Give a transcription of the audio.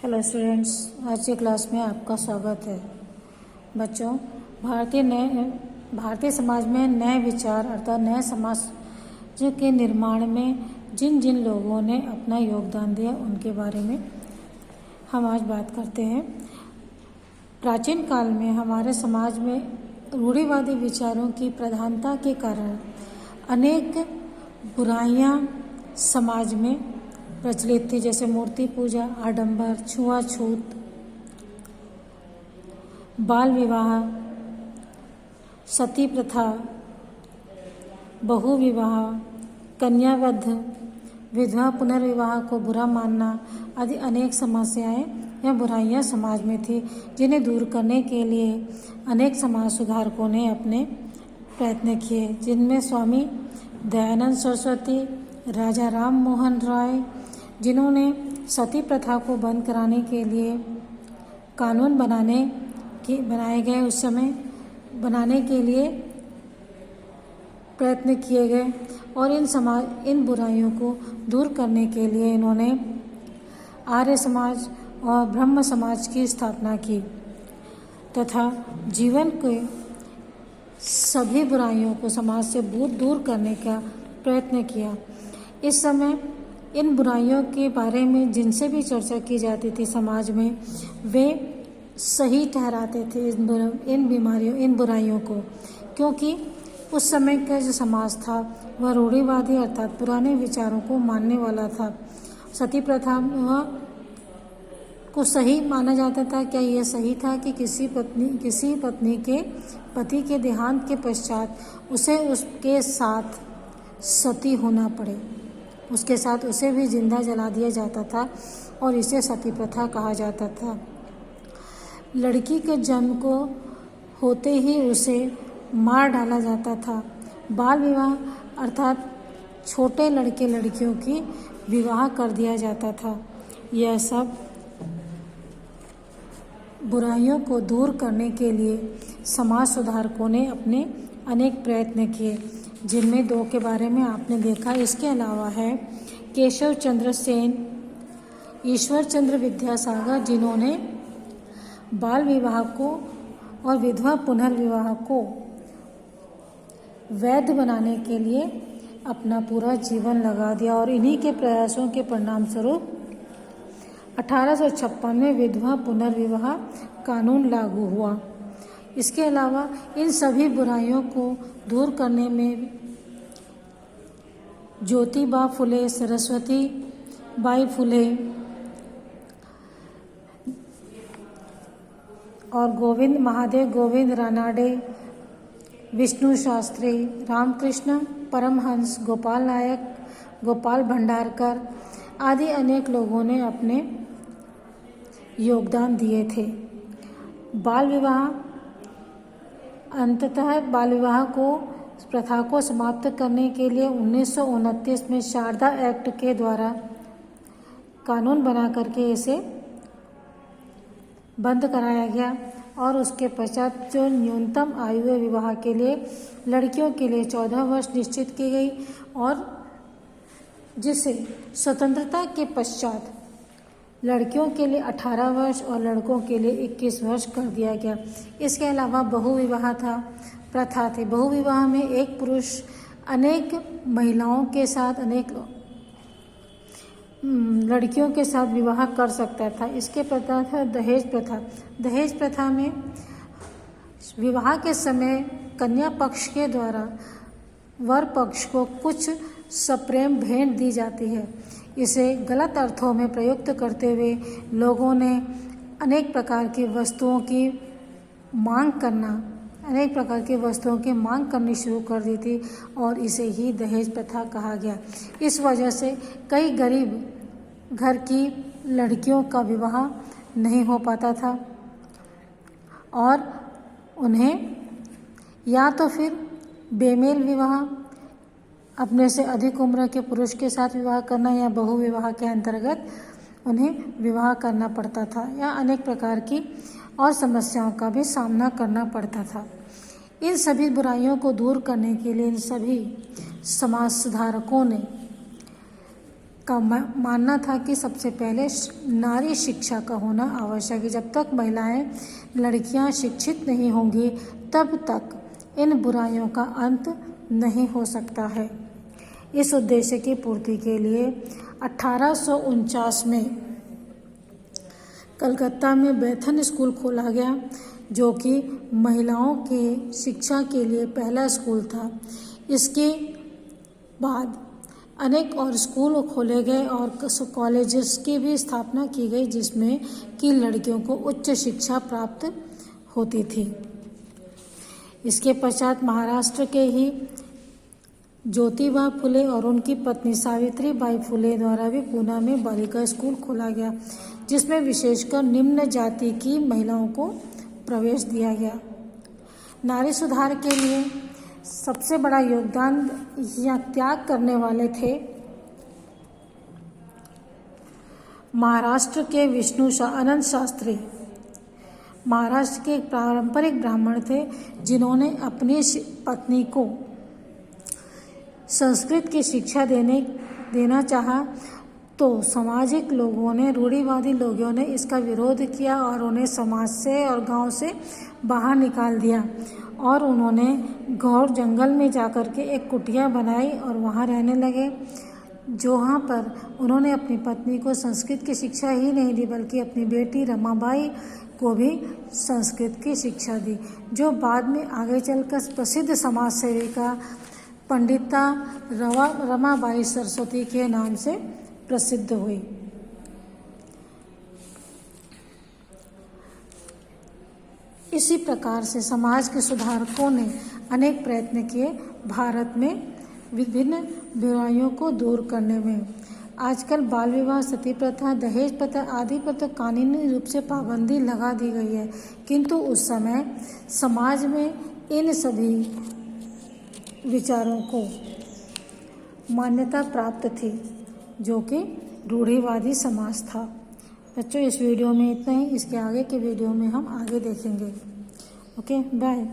Hello students, आज की class में आपका स्वागत है। बच्चों, भारतीय समाज में नए विचार अर्थात नए समाज के निर्माण में जिन जिन लोगों ने अपना योगदान दिया उनके बारे में हम आज बात करते हैं। प्राचीन काल में हमारे समाज में रूढ़िवादी विचारों की प्रधानता के कारण अनेक बुराइयां समाज में प्रचलित थी, जैसे मूर्ति पूजा, आडंबर, छुआछूत, बाल विवाह, सती प्रथा, बहु विवाह, कन्यावध, विधवा पुनर्विवाह को बुरा मानना आदि अनेक समस्याएं या बुराइयां समाज में थी, जिन्हें दूर करने के लिए अनेक समाज सुधारकों ने अपने प्रयत्न किए, जिनमें स्वामी दयानंद सरस्वती, राजा राम मोहन राय, जिन्होंने सती प्रथा को बंद कराने के लिए कानून बनाए गए, उस समय बनाने के लिए प्रयत्न किए गए और इन बुराइयों को दूर करने के लिए इन्होंने आर्य समाज और ब्रह्म समाज की स्थापना की तथा जीवन के सभी बुराइयों को समाज से दूर करने का प्रयत्न किया। इस समय इन बुराइयों के बारे में जिनसे भी चर्चा की जाती थी समाज में, वे सही ठहराते थे इन बुराइयों को, क्योंकि उस समय का जो समाज था वह रूढ़िवादी अर्थात पुराने विचारों को मानने वाला था। सती प्रथा को सही माना जाता था। क्या यह सही था कि किसी पत्नी के पति के देहांत के पश्चात उसे उसके साथ सती होना पड़े, उसके साथ उसे भी जिंदा जला दिया जाता था और इसे सती प्रथा कहा जाता था। लड़की के जन्म को होते ही उसे मार डाला जाता था। बाल विवाह अर्थात छोटे लड़के लड़कियों की विवाह कर दिया जाता था। यह सब बुराइयों को दूर करने के लिए समाज सुधारकों ने अपने अनेक प्रयत्न किए, जिनमें दो के बारे में आपने देखा। इसके अलावा है केशव चंद्र सेन, ईश्वर चंद्र विद्यासागर, जिन्होंने बाल विवाह को और विधवा पुनर्विवाह को वैध बनाने के लिए अपना पूरा जीवन लगा दिया और इन्हीं के प्रयासों के परिणाम स्वरूप 1856 में विधवा पुनर्विवाह कानून लागू हुआ। इसके अलावा इन सभी बुराइयों को दूर करने में ज्योतिबा फुले, सरस्वती बाई फुले और महादेव गोविंद रानाडे, विष्णु शास्त्री, रामकृष्ण परमहंस, गोपाल नायक, गोपाल भंडारकर आदि अनेक लोगों ने अपने योगदान दिए थे। अंततः बाल विवाह को प्रथा को समाप्त करने के लिए 1929 में शारदा एक्ट के द्वारा कानून बना करके इसे बंद कराया गया और उसके पश्चात जो न्यूनतम आयु विवाह के लिए लड़कियों के लिए 14 वर्ष निश्चित की गई और जिसे स्वतंत्रता के पश्चात लड़कियों के लिए 18 वर्ष और लड़कों के लिए 21 वर्ष कर दिया गया। इसके अलावा बहुविवाह प्रथा थी। बहुविवाह में एक पुरुष अनेक महिलाओं के साथ, अनेक लड़कियों के साथ विवाह कर सकता था। इसके प्रथा था दहेज प्रथा। दहेज प्रथा में विवाह के समय कन्या पक्ष के द्वारा वर पक्ष को कुछ सप्रेम भेंट दी जाती है। इसे गलत अर्थों में प्रयुक्त करते हुए लोगों ने अनेक प्रकार की वस्तुओं की मांग करनी शुरू कर दी थी और इसे ही दहेज प्रथा कहा गया। इस वजह से कई गरीब घर की लड़कियों का विवाह नहीं हो पाता था और उन्हें या तो फिर बेमेल विवाह, अपने से अधिक उम्र के पुरुष के साथ विवाह करना, या बहु विवाह के अंतर्गत उन्हें विवाह करना पड़ता था, या अनेक प्रकार की और समस्याओं का भी सामना करना पड़ता था। इन सभी बुराइयों को दूर करने के लिए इन सभी समाज सुधारकों ने का मानना था कि सबसे पहले नारी शिक्षा का होना आवश्यक है। जब तक महिलाएं, लड़कियां शिक्षित नहीं होंगी तब तक इन बुराइयों का अंत नहीं हो सकता है। इस उद्देश्य की पूर्ति के लिए 1849 में कलकत्ता में बैथन स्कूल खोला गया, जो कि महिलाओं के शिक्षा के लिए पहला स्कूल था। इसके बाद अनेक और स्कूल खोले गए और कॉलेजेस की भी स्थापना की गई, जिसमें कि लड़कियों को उच्च शिक्षा प्राप्त होती थी। इसके पश्चात महाराष्ट्र के ही ज्योतिबा फुले और उनकी पत्नी सावित्रीबाई फुले द्वारा भी पूना में बालिका स्कूल खोला गया, जिसमें विशेषकर निम्न जाति की महिलाओं को प्रवेश दिया गया। नारी सुधार के लिए सबसे बड़ा योगदान या त्याग करने वाले थे महाराष्ट्र के अनंत शास्त्री। महाराष्ट्र के एक पारंपरिक ब्राह्मण थे, जिन्होंने अपनी पत्नी को संस्कृत की शिक्षा देना चाहा, तो सामाजिक लोगों ने, रूढ़िवादी लोगों ने इसका विरोध किया और उन्हें समाज से और गांव से बाहर निकाल दिया। और उन्होंने घोर जंगल में जाकर के एक कुटिया बनाई और वहाँ रहने लगे, जहाँ पर उन्होंने अपनी पत्नी को संस्कृत की शिक्षा ही नहीं दी, बल्कि अपनी बेटी रमाबाई को भी संस्कृत की शिक्षा दी, जो बाद में आगे चलकर प्रसिद्ध समाज सेविका पंडिता रमाबाई सरस्वती के नाम से प्रसिद्ध हुई। इसी प्रकार से समाज के सुधारकों ने अनेक प्रयत्न किए भारत में विभिन्न बुराइयों को दूर करने में। आजकल बाल विवाह, सती प्रथा, दहेज प्रथा आदि पर तो कानूनी रूप से पाबंदी लगा दी गई है, किंतु उस समय समाज में इन सभी विचारों को मान्यता प्राप्त थी, जो कि रूढ़िवादी समाज था। बच्चों, इस वीडियो में इतना ही। इसके आगे के वीडियो में हम आगे देखेंगे। Okay, bye.